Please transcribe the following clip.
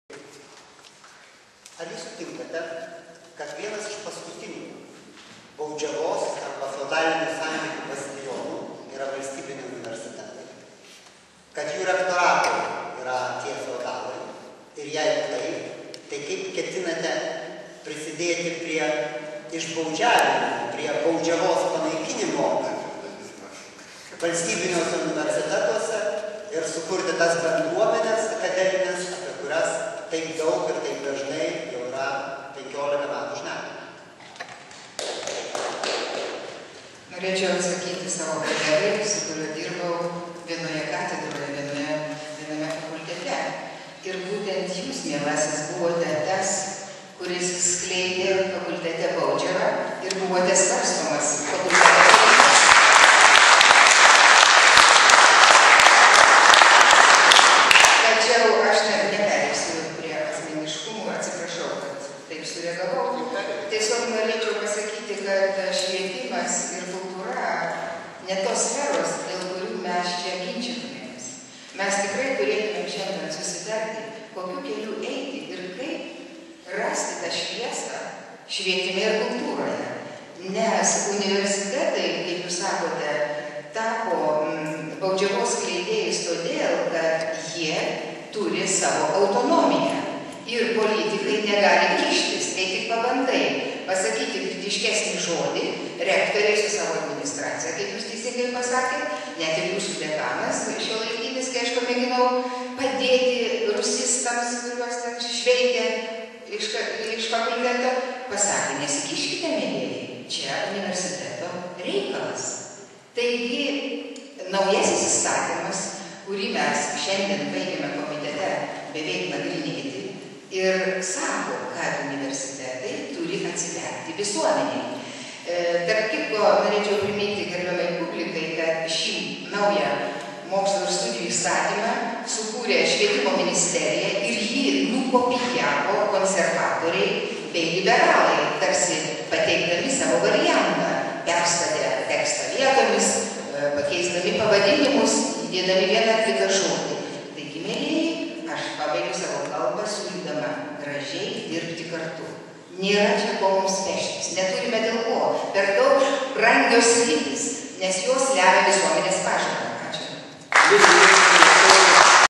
Ar jūs sutinkate, kad vienas iš paskutinių baudžiavos arba feodalinių santykių bastionų yra valstybiniai universitetai, kad jų rektoratai yra tie feodalai ir jeigu tai kaip ketinate prisidėti prie išbaudžiavimo, prie baudžiavos panaikinimo valstybiniuose universitetuose ir sukurti tas bendruomenės akademinės, apie kurias taip daug ir taip dažnai jau yra 15 metų šnekama. Norėčiau atsakyti savo kolegai, su kuriuo dirbau vienoje katedroje, viename fakultete. Ir būtent jūs, mielasis, buvote tas, kuris skleidė fakultete baudžiavą ir buvote svarstomas fakultete. Tačiau aš neperėsiu prie asmeniškumų, atsiprašau, kad taip sureagavau. Tiesiog norėčiau pasakyti, kad švietimas ir kultūra ne tos sferos, dėl kurių mes čia ginčytumėmės. Mes tikrai turėtumėm šiandien susitarti, kokiu keliu eiti ir kaip rasti tą šviesą švietime ir kultūroje. Nes universitetai, kaip jūs sakote, tapo baudžiavos skleidėjais todėl, kad jie turi savo autonomiją. Ir politikai negali kištis, kai tik pabandai pasakyti kritiškesnį žodį, rektoriai su savo administracija, kaip jūs teisingai pasakėt, net ir jūsų dekanas šiuolaikinis, kai aš pamėginau padėti rusistams, kuriuos ten šveitė iš fakulteto, pasakė, nesikiškite, mėlyjei, čia universiteto reikalas. Taigi, naujasis įstatymas, kurį mes šiandien baigėme komitete beveik nagrinėti, ir sako, kad universitetai turi atsiverti visuomeniai. Tarp kitko, norėčiau priminti gerbiamai publikai, kad šį naują mokslo ir studijų įstatymą sukūrė Švietimo ministerija ir jį nukopijavo konservatoriai bei liberalai, tarsi pateikdami savo variantą, perstatė tekstą vietomis, pakeisdami pavadinimus, įdėdami vieną ar kitą žodį. Taigi, mėlyjei, aš pabaigiu savo kalbą, siūlydama gražiai dirbti kartu. Nėra čia ko mums peštis, neturime dėl ko. Per daug brangios sritys, nes jos lemia visuomenės pažangą. Ačiū.